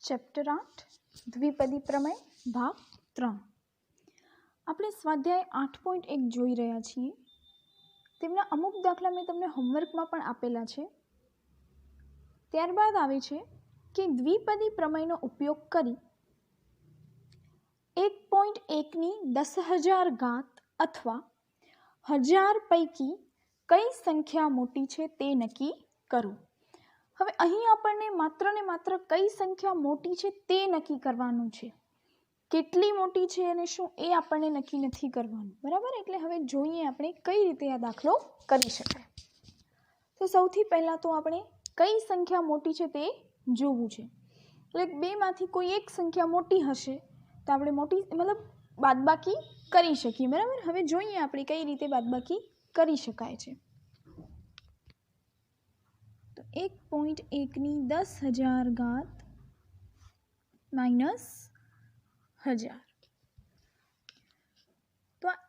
Chapter 8 દ્વિપદી પ્રમેય ભાગ 3 આપણે સ્વાધ્યાય 8.1 જોઈ રહ્યા છીએ. તેમના અમુક દાખલા મેં તમને હોમવર્કમાં પણ આપેલા છે. ત્યારબાદ આવે છે કે દ્વિપદી પ્રમેયનો ઉપયોગ કરી 1.1 ની 10,000 ઘાત અથવા 1000 પૈકી કઈ સંખ્યા મોટી છે તે નક્કી કરવું. હવે અહીં આપણને માત્ર ને માત્ર કઈ સંખ્યા મોટી છે તે નક્કી કરવાનું છે. કેટલી મોટી છે અને શું એ આપણને નક્કી નથી કરવાનું, બરાબર. એટલે હવે જોઈએ આપણે કઈ રીતે આ દાખલો કરી શકાય. તો સૌથી પહેલાં તો આપણે કઈ સંખ્યા મોટી છે તે જોવું છે. એટલે બેમાંથી કોઈ એક સંખ્યા મોટી હશે તો આપણે મોટી મતલબ બાદબાકી કરી શકીએ, બરાબર. હવે જોઈએ આપણે કઈ રીતે બાદબાકી કરી શકાય છે. તો 1.1 ની 10,000 ઘાત માઇનસ 1000. તો આ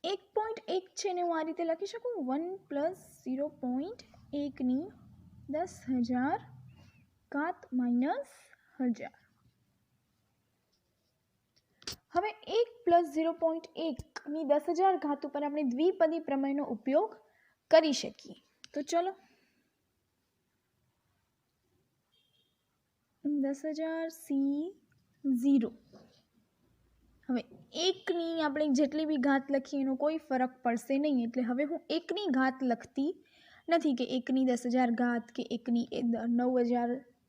1.1 છે ને હું આ રીતે લખી શકું 1 પ્લસ 0.1 ની 10,000 ઘાત માઇનસ 1000. હવે 1 પ્લસ 0.1 ની 10,000 ઘાત ઉપર આપણે દ્વિપદી પ્રમેયનો ઉપયોગ કરી શકીએ. તો ચલો 10,000 C0. હવે 1 ની આપણે જેટલી બી ઘાત લખીએ એનો કોઈ ફરક પડશે નહીં. એટલે હવે હું 1 ની ઘાત લખતી નથી કે 1 ની 10,000 ઘાત કે 1 ની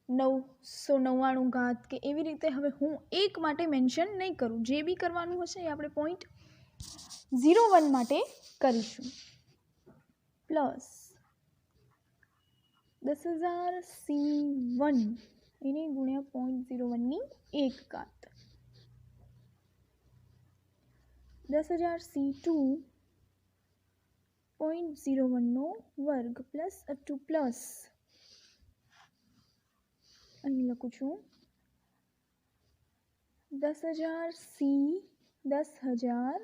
9,999 ઘાત કે એવી રીતે હવે હું 1 માટે મેન્શન નહીં કરું. જે બી કરવાનું હશે એ આપણે 0.01 માટે કરીશું. પ્લસ 10,000 C1 એને ગુણ્યા 0.01 ની 1 ઘાત. 10,000 C2 0.01 નો વર્ગ પ્લસ ટુ પ્લસ અહીં લખું છું 10,000 C 10,000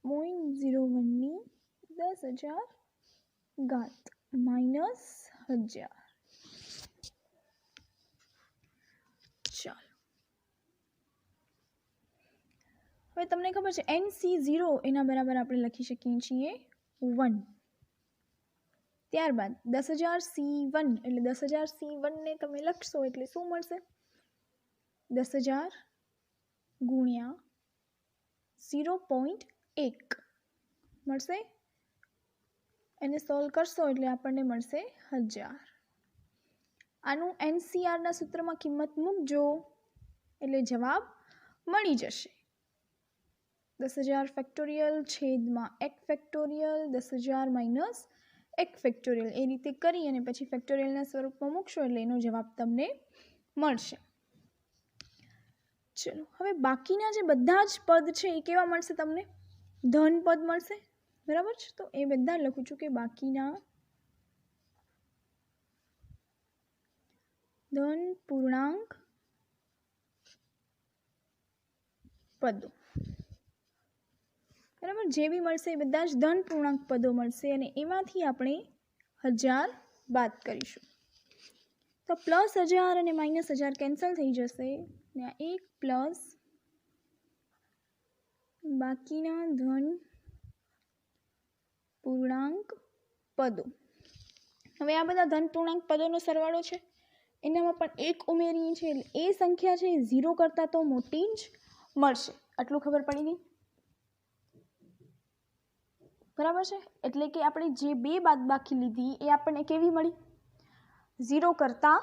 0.01 ની 10,000 ઘાત માઇનસ 1000. ચાલો હવે તમને ખબર છે NC0 એના બરાબર આપણે લખી શકીએ છીએ 1. ત્યારબાદ 10,000 C1 એટલે 10,000 C1 ને તમે લખશો એટલે શું મળશે 10,000 ગુણ્યા 0.1 મળશે. એને સોલ્વ કરશો એટલે આપણને મળશે 1000. આનું NCR ના સૂત્રમાં કિંમત મૂકજો એટલે જવાબ મળી જશે. 10,000 ફેક્ટોરિયલ છેદમાં 1 ફેક્ટોરિયલ 10,000 માઇનસ 1 ફેક્ટોરિયલ એ રીતે કરી અને પછી ફેક્ટોરિયલના સ્વરૂપમાં મૂકશો એટલે એનો જવાબ તમને મળશે. ચલો હવે બાકીના જે બધા જ પદ છે એ કેવા મળશે તમને ધન પદ મળશે, બરાબર છે. તો એ બધા લખું છું કે બાકીના ધન પૂર્ણાંક પદો, બરાબર. જે બી મળશે એ બધા જ ધન પૂર્ણાંક પદો મળશે અને એમાંથી આપણે 1000 બાદ કરીશું. તો પ્લસ 1000 અને માઇનસ 1000 કેન્સલ થઈ જશે ને આ 1 પ્લસ બાકીના ધન પૂર્ણાંક પદો. હવે આ બધા ધન પૂર્ણાંક પદોનો સરવાળો છે એનામાં પણ 1 ઉમેરીએ છીએ એટલે એ સંખ્યા છે 0 કરતાં તો મોટી જ મળશે. આટલું ખબર પડી ગઈ, બરાબર છે. એટલે કે આપણે જે બે બાદબાકી લીધી એ આપણને કેવી મળી 0 કરતાં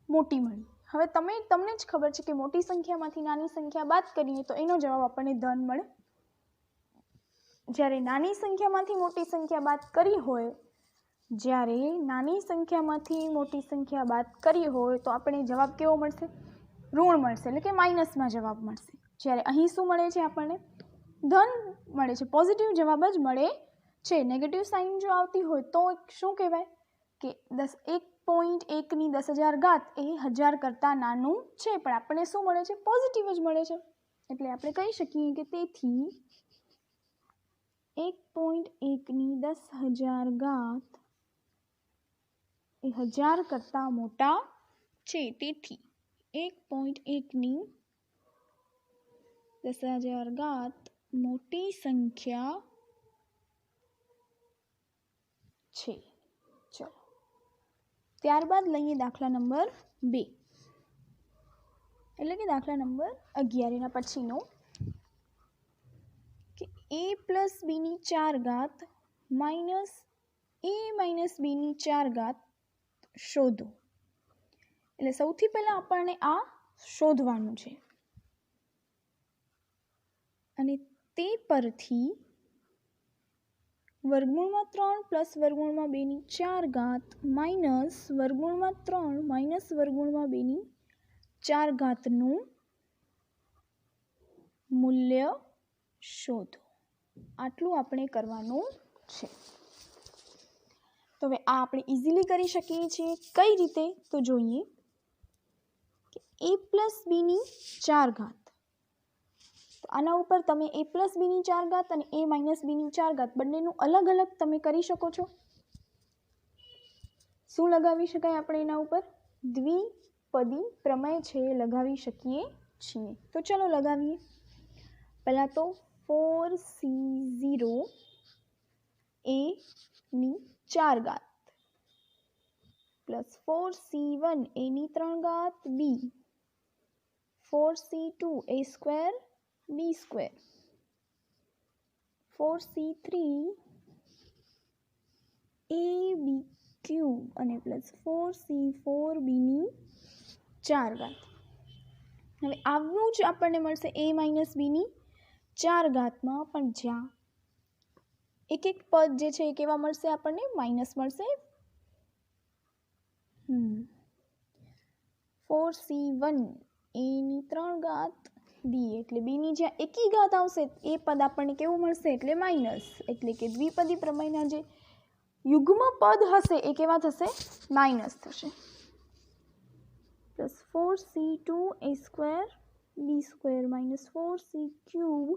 મોટી મળી. હવે તમને જ ખબર છે કે મોટી સંખ્યામાંથી નાની સંખ્યા બાદ કરીએ તો એનો જવાબ આપણને ધન મળે. જ્યારે નાની સંખ્યામાંથી મોટી સંખ્યા બાદ કરી હોય તો આપણે જવાબ કેવો મળશે ઋણ મળશે, એટલે કે માઇનસમાં જવાબ મળશે. જ્યારે અહીં શું મળે છે આપણને ધન મળે છે, પોઝિટિવ જવાબ જ મળે છે. નેગેટિવ સાઇન જો આવતી હોય તો શું કહેવાય કે 1.1 ની 10,000 ઘાત એ 1000 કરતાં નાનું છે પણ આપણને શું મળે છે પોઝિટિવ જ મળે છે. એટલે આપણે કહી શકીએ કે તેથી 1.1 ની 10,000 ઘાત એ 1000 કરતાં મોટા છે. તેથી 1.1ની 10,000 ઘાત મોટી સંખ્યા છે. ચલો ત્યારબાદ લઈએ દાખલા નંબર 2 એટલે કે દાખલા નંબર 11 એના પછીનો કે a પ્લસ બીની 4 ઘાત માઇનસ a માઇનસ બીની 4 ઘાત શોધો. એટલે સૌથી પહેલા આપણને આ શોધવાનું છે અને તે પરથી વર્ગમૂળમાં 3 પ્લસ વર્ગમૂળમાં 2ની 4 ઘાત માઇનસ વર્ગમૂળમાં 3 માઇનસ વર્ગમૂળમાં 2ની 4 ઘાતનું મૂલ્ય શોધો. આટલું આપણે કરવાનું છે. તો હવે આ આપણે ઇઝીલી કરી શકીએ છીએ. કઈ રીતે? તો જોઈએ કે a પ્લસ બીની 4 ઘાત. તો આના ઉપર તમે a પ્લસ બીની 4 ઘાત અને a માઇનસ બીની 4 ઘાત બંનેનું અલગ અલગ તમે કરી શકો છો. શું લગાવી શકાય આપણે એના ઉપર? દ્વિપદી પ્રમેય છે એ લગાવી શકીએ છીએ. તો ચલો લગાવીએ. પહેલાં તો 4c0 a ની 4 ઘાત પ્લસ 4c1 a ની 3 ઘાત b 4c2 a square b square 4c3 ab cube અને પ્લસ 4c4 બીની 4 ઘાત. હવે આવું જ આપણને મળશે a માઇનસ બીની 4 ઘાતમાં, પણ જ્યાં એક એક પદ જે છે એ કેવા મળશે આપણને? માઇનસ મળશે. 4c1 a ની 3 ઘાત b એટલે બીની જ્યાં એકી ઘાત આવશે એ પદ આપણને કેવું મળશે? એટલે માઇનસ. એટલે કે દ્વિપદી પ્રમેયના જે યુગ્મ પદ હશે એ કેવા થશે? માઇનસ થશે. Plus 4c2 a square b square minus 4c cube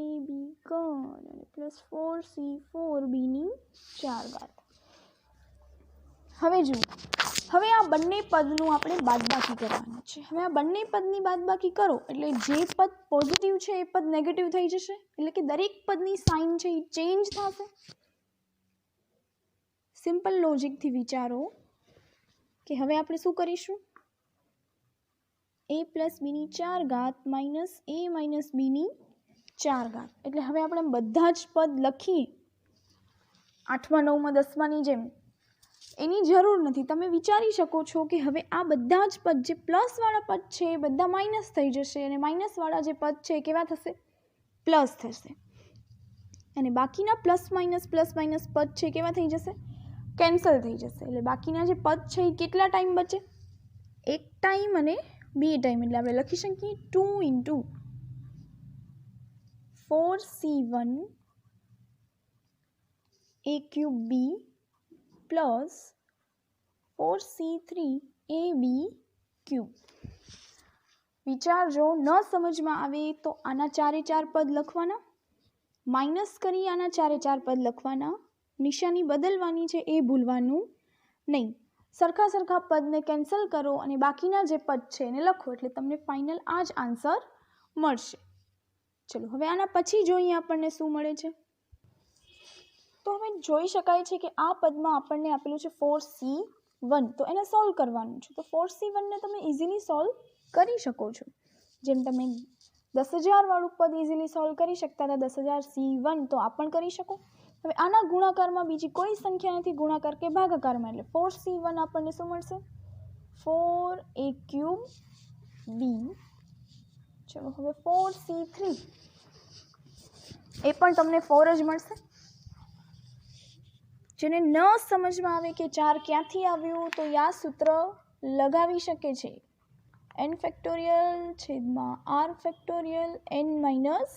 ab ઘન અને પ્લસ 4c4 બીની 4 ઘાત. હવે જુઓ, હવે આ બંને પદનું આપણે બાદબાકી કરવાનું છે. હવે આ બંને પદની બાદબાકી કરો એટલે જે પદ પોઝિટિવ છે એ પદ નેગેટિવ થઈ જશે. એટલે કે દરેક પદની સાઇન છે એ ચેન્જ થશે. સિમ્પલ લોજિકથી વિચારો કે હવે આપણે શું કરીશું? a પ્લસ બીની 4 ઘાત માઇનસ a માઇનસ બીની 4 ઘાત. એટલે હવે આપણે બધા જ પદ લખીએ 8મા 9મા 10માની જેમ. એની જરૂર નથી. તમે વિચારી શકો છો કે હવે આ બધા જ પદ જે પ્લસવાળા પદ છે એ બધા માઇનસ થઈ જશે અને માઇનસવાળા જે પદ છે એ કેવા થશે? પ્લસ થશે. અને બાકીના પ્લસ માઇનસ પદ છે કેવા થઈ જશે? કેન્સલ થઈ જશે. એટલે બાકીના જે પદ છે એ કેટલા ટાઈમ બચે? એક ટાઈમ અને બે ટાઈમ. એટલે આપણે લખી શકીએ 2 into 4c1 a cube b plus 4c3 ab cube. વિચારજો, ન સમજમાં આવે તો આના 4 પદ લખવાના, માઇનસ કરી આના 4 પદ લખવાના, નિશાની બદલવાની છે એ ભૂલવાનું નહીં. સરખા સરખા પદને કેન્સલ કરો અને બાકીના જે પદ છે એને લખો એટલે તમને ફાઇનલ આ જ આન્સર મળશે. ચલો હવે આના પછી જોઈએ આપણને શું મળે છે. તો હવે જોઈ શકાય છે કે આ પદમાં આપણને આપેલું છે 4c1. તો એને સોલ્વ કરવાનું છે. તો 4c1ને તમે ઇઝીલી સોલ્વ કરી શકો છો. જેમ તમે 10,000 વાળું પદ ઇઝીલી સોલ્વ કરી શકતા હતા 10,000c1, તો આ પણ કરી શકો. હવે આના ગુણાકારમાં બીજી કોઈ સંખ્યા નથી, ગુણાકાર કે ભાગાકારમાં. એટલે 4c1 આપણને શું મળશે? 4a cube b. ચલો હવે 4c3 એ પણ તમને 4 જ મળશે. જેને ન સમજમાં આવે કે 4 ક્યાંથી આવ્યું તો આ સૂત્ર લગાવી શકે છે. n ફેક્ટોરિયલ છેદમાં r factorial n minus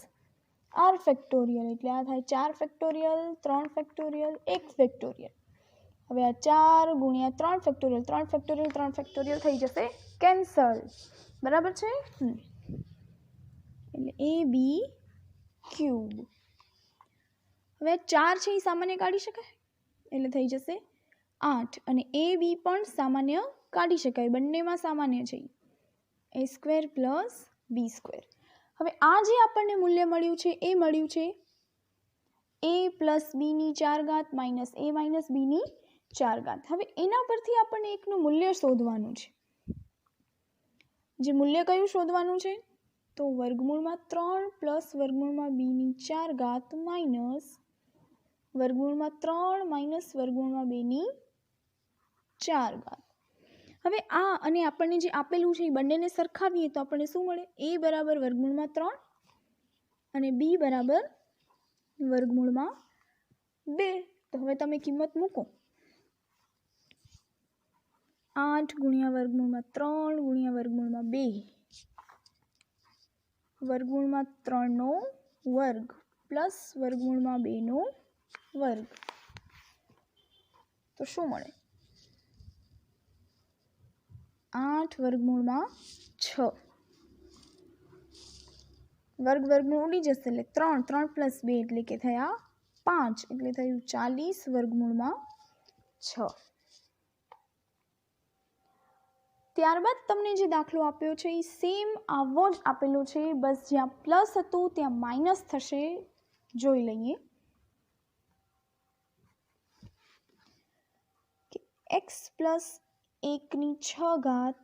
r factorial. એટલે આ થાય 4 ફેક્ટોરિયલ 3 ફેક્ટોરિયલ 1 ફેક્ટોરિયલ. હવે આ 4 ગુણ્યા 3 ફેક્ટોરિયલ 3 ફેક્ટોરિયલ 3 ફેક્ટોરિયલ થઈ જશે કેન્સલ. બરાબર છે? એટલે ab ક્યુબ. હવે 4 છે એ સામાન્ય કાઢી શકાય એટલે થઈ જશે 8 અને એ બી પણ સામાન્ય કાઢી શકાય, બંનેમાં સામાન્ય છે એ સ્ક્વેર પ્લસ બી સ્ક્વેર. હવે આ જે આપણને મૂલ્ય મળ્યું છે એ મળ્યું છે એ પ્લસ બીની 4 ઘાત માઇનસ એ માઇનસ બીની 4 ઘાત. હવે એના પરથી આપણને એકનું મૂલ્ય શોધવાનું છે. જે મૂલ્ય કયું શોધવાનું છે? તો વર્ગમૂળમાં 3 પ્લસ વર્ગમૂળમાં બીની 4 ઘાત માઇનસ વર્ગમૂળમાં 3 માઇનસ વર્ગમૂળમાં બેની 4 ઘાત. હવે આ અને આપણને જે આપેલું છે એ બંનેને સરખાવીએ તો આપણને શું મળે? એ બરાબર વર્ગમૂળમાં 3 અને બી બરાબર વર્ગમૂળમાં 2. તો હવે તમે કિંમત મૂકો. 8 ગુણ્યા વર્ગમૂળમાં 3 ગુણ્યા વર્ગમૂળમાં 2 વર્ગમૂળમાં 3નો વર્ગ પ્લસ વર્ગમૂળમાં 2નો વર્ગ. તો શું મળે? 8 વર્ગમૂળમાં 6 વર્ગમૂળ ઉડી જશે એટલે 3 પ્લસ 2 એટલે કે થયા 5 એટલે થયું 40 વર્ગમૂળમાં 6. ત્યારબાદ તમને જે દાખલો આપ્યો છે એ સેમ આવો જ આપેલો છે, બસ જ્યાં પ્લસ હતું ત્યાં માઇનસ થશે. જોઈ લઈએ કે x પ્લસ 1ની 6 ઘાત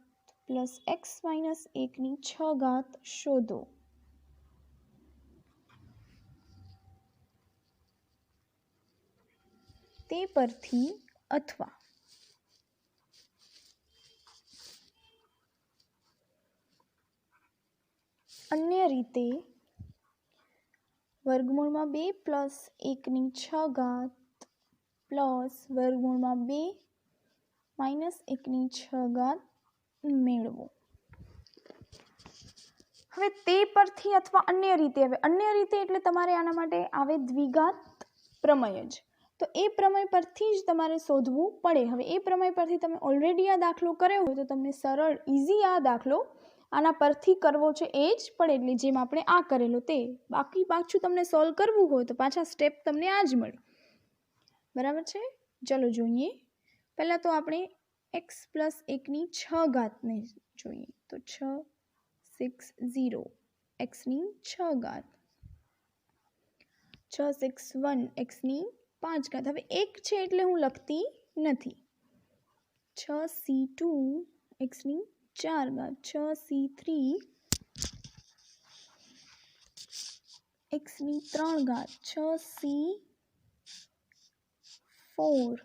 પ્લસ x માઇનસ 1ની 6 ઘાત શોધો. તે પરથી અથવા અન્ય રીતે વર્ગમૂળમાં 2 પ્લસ 1ની 6 ઘાત પ્લસ વર્ગમૂળમાં 2 માઇનસ 1ની 6 ઘાત મેળવો. હવે તે પરથી અથવા અન્ય રીતે, હવે અન્ય રીતે એટલે તમારે આના માટે આવે દ્વિઘાત પ્રમેય જ. તો એ પ્રમેય પરથી જ તમારે શોધવું પડે. હવે એ પ્રમેય પરથી તમે ઓલરેડી આ દાખલો કર્યો હોય તો તમને સરળ ઇઝી આ દાખલો આના પરથી કરવો છે એ જ પડે. એટલે જેમ આપણે આ કરેલો તે, બાકી પાછું તમને સોલ્વ કરવું હોય તો પાછા સ્ટેપ તમને આ જ મળે. બરાબર છે? ચલો જોઈએ. પહેલાં તો આપણે x પ્લસ 1ની 6 ઘાતને જોઈએ. તો 6 6 0 xની 6 ઘાત 6 6 1 xની 5 ઘાત. હવે એક છે એટલે હું લખતી નથી. 6c2 xની 4 ઘાત 6c3 xની 3 ઘાત 6c4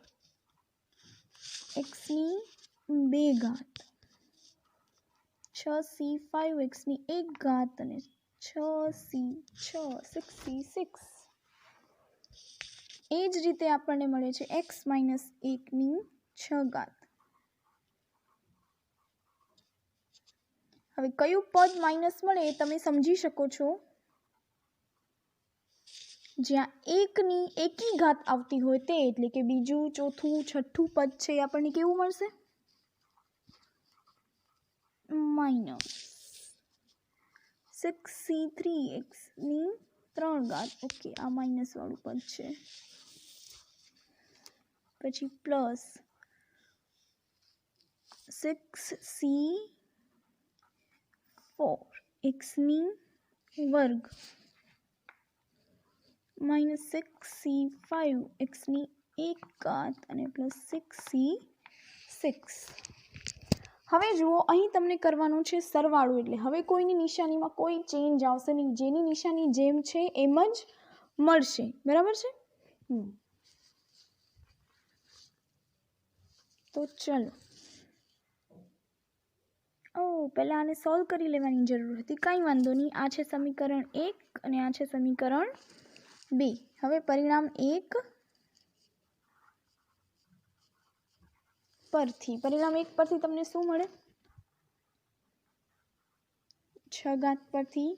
xની 2 ઘાત 6c5 xની 1 ઘાત અને 6c6 એ જ રીતે આપણને મળે છે x માઇનસ 1ની 6 ઘાત. હવે કયું પદ માઇનસ મળે એ તમે સમજી શકો છો. જ્યાં એકની એકી ઘાત આવતી હોય તે, એટલે કે બીજું ચોથું છઠ્ઠું પદ છે એ આપણને કેવું મળશે? માઇનસ 6c3 xની 3 ઘાત. ઓકે, આ માઇનસ વાળું પદ છે. પછી પ્લસ 6c4 xની વર્ગ માઇનસ 6c5 xની 1 ઘાત અને પ્લસ 6c6. હવે જુઓ, અહીં તમને કરવાનું છે સરવાળો. એટલે હવે કોઈની નિશાનીમાં કોઈ ચેન્જ આવશે નહીં. જેની નિશાની જેમ છે એમ જ મળશે. બરાબર છે? તો ચલો, પહેલાં આને સોલ્વ કરી લેવાની જરૂર હતી. કાંઈ વાંધો નહીં. આ છે સમીકરણ 1 અને આ છે સમીકરણ 2. હવે પરિણામ 1 પરથી તમને શું મળે? 6 ઘાત પરથી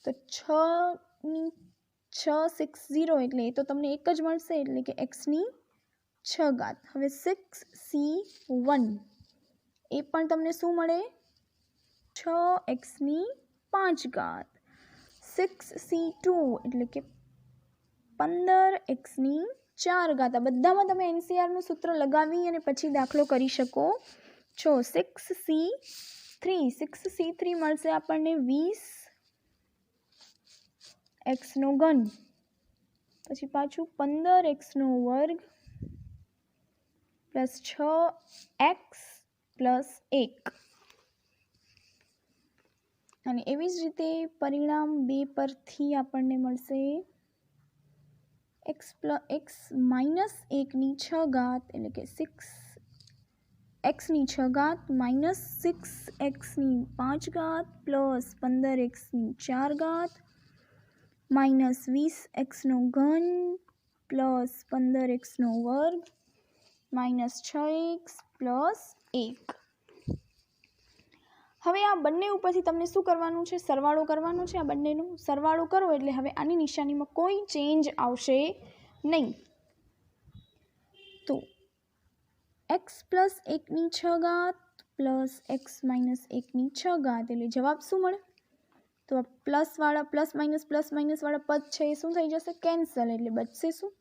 તો 660 એટલે એ તો તમને એક જ મળશે, એટલે કે xની 6 ઘાત. હવે 6c1 એ પણ તમને શું મળે? 6xની 5 ઘાત. 6c2 એટલે કે 15xની 4 ઘાત। આ બધામાં તમે એનસીઆરનું સૂત્ર લગાવી અને પછી દાખલો કરી શકો છો। 6c3 મળશે આપણને 20x નો ઘન, પછી પાછું 15x² પ્લસ 6x પ્લસ 1, અને એવી જ રીતે પરિણામ 2 પરથી આપણને મળશે x માઇનસ 1ની 6 ઘાત એટલે કે 6x ની 6 ઘાત માઇનસ 6x ની 5 ઘાત પ્લસ 15x ની 4 ઘાત માઇનસ 20x નો ઘન plus 15x² minus 6x plus 1। હવે આ બંને ઉપરથી તમને શું કરવાનું છે? સરવાળો કરવાનો છે। આ બંનેનો સરવાળો કરો એટલે હવે આની નિશાનીમાં કોઈ ચેન્જ આવશે નહીં। તો x પ્લસ 1ની 6 ઘાત પ્લસ x માઇનસ 1ની 6 ઘાત એટલે જવાબ શું મળે? તો આ પ્લસવાળા પ્લસ માઇનસવાળા પદ છે એ શું થઈ જશે? કેન્સલ। એટલે બચશે શું?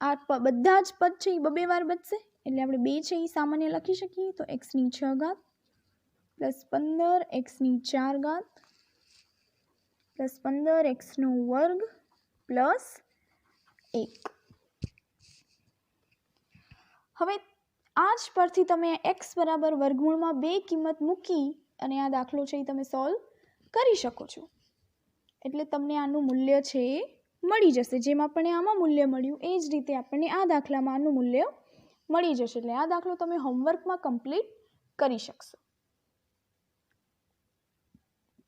આ બધા જ પદ છે એ બે વાર બચશે એટલે આપણે 2 છે એ સામાન્ય લખી શકીએ। તો x ની 6 ઘાત પ્લસ 15x ની 4 ઘાત પ્લસ 15x² પ્લસ 1। હવે આ જ પરથી તમે x બરાબર વર્ગમૂળમાં 2 કિંમત મૂકી અને આ દાખલો છે એ તમે સોલ્વ કરી શકો છો। એટલે તમને આનું મૂલ્ય છે એ મળી જશે। જેમ આપણને આમાં મૂલ્ય મળ્યું એ જ રીતે આપણને આ દાખલામાં આનું મૂલ્ય મળી જશે। એટલે આ દાખલો તમે હોમવર્કમાં કમ્પ્લીટ કરી શકશો।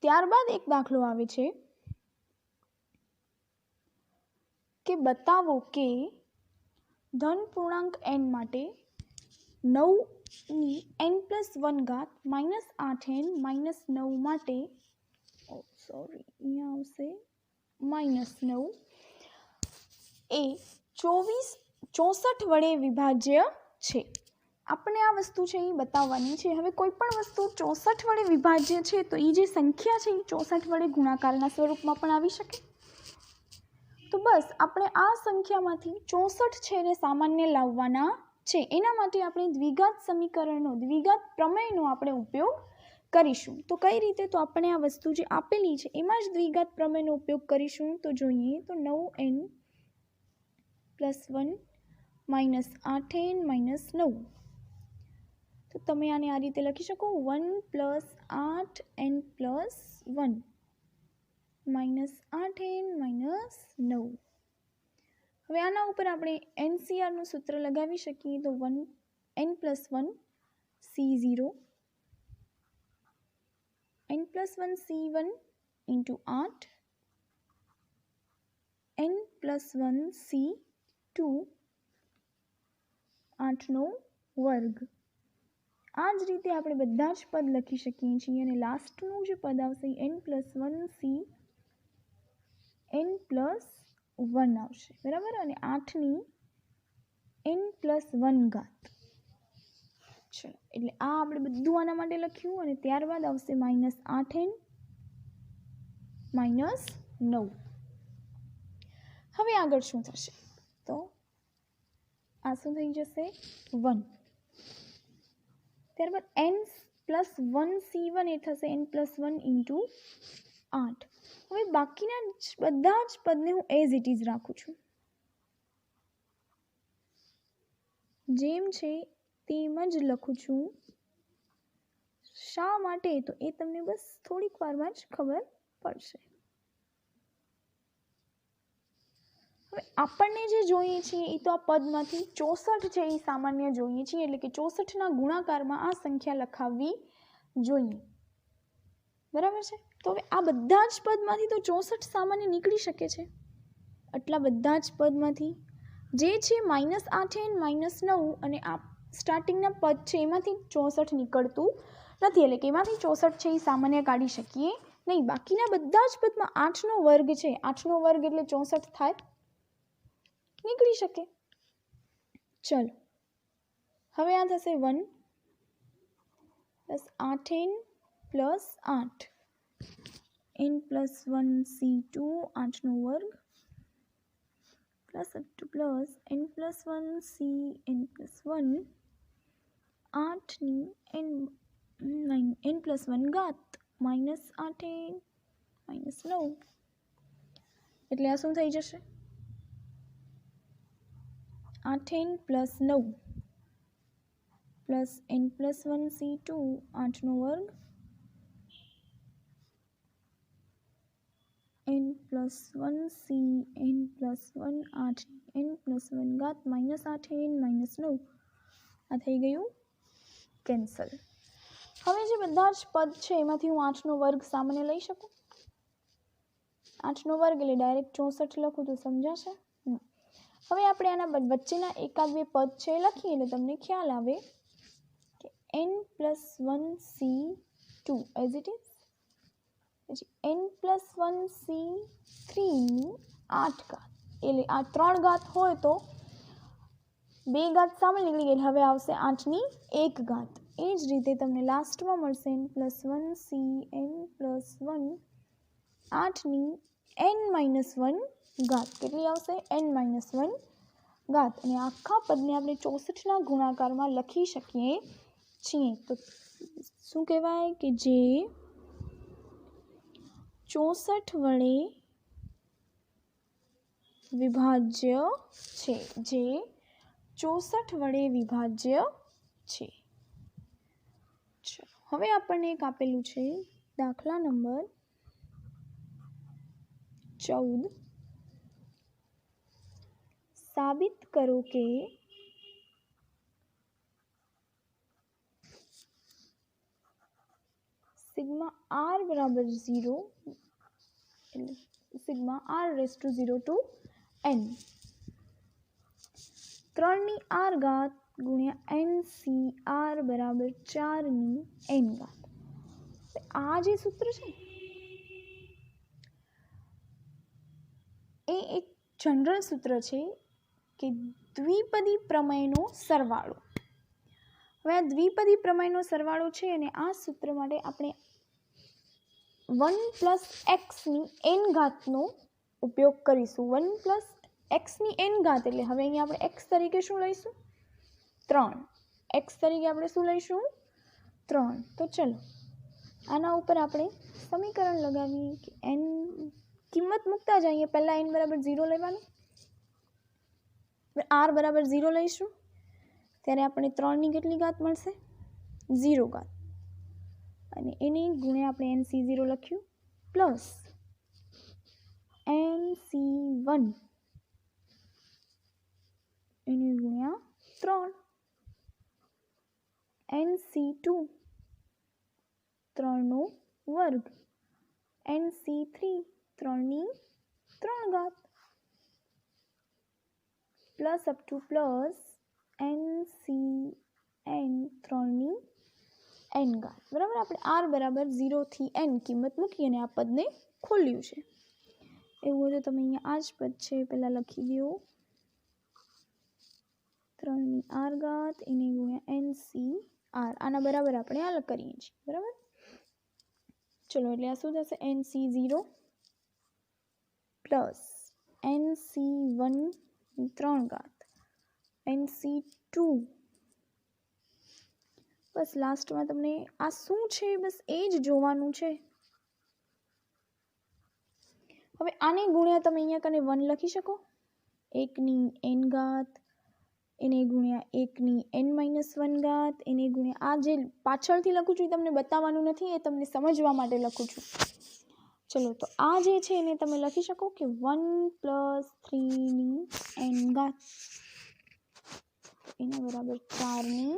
ત્યારબાદ એક દાખલો આવે છે કે બતાવો કે ધન પૂર્ણાંક n માટે 9ની n+1 ઘાત માઇનસ 8n માઇનસ 9 માટે અહીંયા આવશે -9 એ 64 વડે વિભાજ્ય છે। આપણે આ વસ્તુ છે એ બતાવવાની છે। હવે કોઈ પણ વસ્તુ 64 વડે વિભાજ્ય છે તો એ જે સંખ્યા છે એ 64 વડે ગુણાકારના સ્વરૂપમાં પણ આવી શકે। તો બસ આપણે આ સંખ્યામાંથી 64 છે એને સામાન્ય લાવવાના છે। એના માટે આપણે દ્વિઘાત સમીકરણનો દ્વિઘાત પ્રમેયનો આપણે ઉપયોગ કરીશું। તો કઈ રીતે? તો આપણે આ વસ્તુ જે આપેલી છે એમાં જ દ્વિઘાત પ્રમેયનો ઉપયોગ કરીશું। તો જોઈએ તો 9n+1 માઇનસ 8n માઇનસ 9, તો તમે આને આ રીતે લખી શકો 1 + 8n+1 માઇનસ 8n માઇનસ 9। હવે આના ઉપર આપણે એનસીઆરનું સૂત્ર લગાવી શકીએ। તો n+1 c0 n+1 c1 × 8 n+1 c2 8નો વર્ગ। આ જ રીતે આપણે બધા જ પદ લખી શકીએ છીએ અને લાસ્ટનું જે પદ આવશે n+1 c n+1 આવશે, બરાબર। અને 8ની n+1 ઘાત। ચલો, એટલે આ આપણે બધું આના માટે લખ્યું અને ત્યારબાદ આવશે -8n માઇનસ 9। હવે આગળ શું થશે? તો આ શું થઈ જશે? 1। ત્યારબાદ n+1 c1 એ થશે n+1 × 8। હવે બાકીના બધા જ પદને હું એઝ ઇટ ઇઝ રાખું છું, જેમ છે તેમ જ લખું છું। શા માટે? તો એ તમને બસ થોડીક વારમાં જ ખબર પડશે। હવે આપણને જે જોઈએ છીએ એ તો આ પદમાંથી 64 છે એ સામાન્ય જોઈએ છીએ, એટલે કે 64ના ગુણાકારમાં આ સંખ્યા લખાવવી જોઈએ, બરાબર છે। તો હવે આ બધા જ પદમાંથી તો 64 સામાન્ય નીકળી શકે છે। આટલા બધા જ પદમાંથી જે છે -8n માઇનસ 9 અને આ સ્ટાર્ટિંગના પદ છે એમાંથી 64 નીકળતું નથી, એટલે કે એમાંથી 64 છે એ સામાન્ય કાઢી શકીએ નહીં। બાકીના બધા જ પદમાં 8નો વર્ગ છે, 8નો વર્ગ એટલે 64 થાય, નીકળી શકે। ચલો, હવે આ થશે 1 + 8n + 8 n+1 c2 8નો વર્ગ plus up two plus n+1 c n+1 8ની n+1 ઘાત -8n -9 એટલે આ શું થઈ જશે 8n + 9 પ્લસ n+1 c2 8નો વર્ગ n+1 c n+1 8 n+1 ઘાત -8n -9 આ થઈ ગયું કેન્સલ. હવે જે બધા જ પદ છે એમાંથી હું 8નો વર્ગ સામાન્ય લઈ શકું. 8નો વર્ગ એટલે ડાયરેક્ટ 64 લખું તો સમજાશે. હવે આપણે આના વચ્ચેના એકાદ બે પદ છે એ લખીએ એટલે તમને ખ્યાલ આવે કે n+1 c2 as it is, પછી n+1 c3 ની 8 ઘાત એટલે આ 3 ઘાત હોય તો 2 ઘાત સામે નીકળી ગઈ, હવે આવશે 8ની 1 ઘાત. એ જ રીતે તમને લાસ્ટમાં મળશે n+1 c n+1 8ની n-1 ઘાત. કેટલી આવશે n-1 ઘાત. અને આખા પદને આપણે 64ના ગુણાકારમાં લખી શકીએ છીએ. તો શું કહેવાય કે જે 64 વડે વિભાજ્ય છે, જે 64 વડે વિભાજ્ય છે. હવે આપણને એક આપેલું છે દાખલા નંબર 14. સાબિત કરો કે સિગ્મા r બરાબર 0 એટલે sigma r⁴ to n 3ની r ઘાત ગુણ્યા n/r બરાબર 4ની n ઘાત. આ જે સૂત્ર છે એ એક જનરલ સૂત્ર છે કે દ્વિપદી પ્રમેયનો સરવાળો. હવે આ દ્વિપદી પ્રમેયનો સરવાળો છે અને આ સૂત્ર માટે આપણે 1 + xની n ઘાતનો ઉપયોગ કરીશું. 1 + xની n ઘાત એટલે હવે અહીંયા આપણે x તરીકે શું લઈશું 3. x તરીકે આપણે શું લઈશું 3. તો ચલો આના ઉપર આપણે સમીકરણ લગાવીએ કે n કિંમત મૂકતા જઈએ. પહેલાં n બરાબર 0 લેવાનું, r બરાબર 0 લઈશું ત્યારે આપણે 3ની કેટલી ઘાત મળશે 0 ઘાત. અને એને ગુણ્યા આપણે nc0 લખ્યું પ્લસ nc1 એને ગુણ્યા 3 nc2 3નો વર્ગ nc3 3ની 3 ઘાત plus up to plus ncn 3ની n ઘાત. બરાબર, આપણે r બરાબર 0 થી n કિંમત મૂકી અને આ પદને ખોલ્યું છે. એવું હોય તો તમે અહીંયા આ જ પદ છે પહેલાં લખી દો 3ની r ઘાત એને ગુણ્યા ncr. આના બરાબર આપણે આ કરીએ છીએ. બરાબર, ચલો એટલે આ શું થશે nc0 પ્લસ nc1 3 ઘાત nc2. બસ લાસ્ટમાં તમને આ શું છે બસ એ જ જોવાનું છે. હવે આને ગુણ્યા તમે અહીંયા કને 1 લખી શકો, 1ની n ઘાત એને ગુણ્યા 1ની n-1 ઘાત એને ગુણ્યા આ જે પાછળથી લખું છું એ તમને બતાવવાનું નથી, એ તમને સમજવા માટે લખું છું. ચલો તો આ જે છે એને તમે લખી શકો કે 1 + 3ની n ઘાત એને બરાબર 4ની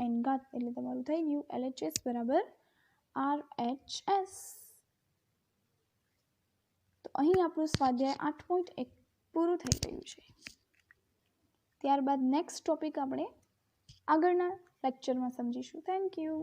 n ઘાત. એટલે તમારું થઈ ગયું LHS બરાબર RHS. તો અહીં આપણું સ્વાધ્યાય 8.1 પૂરું થઈ ગયું છે. ત્યારબાદ નેક્સ્ટ ટોપિક આપણે આગળના લેક્ચરમાં સમજીશું. Thank you.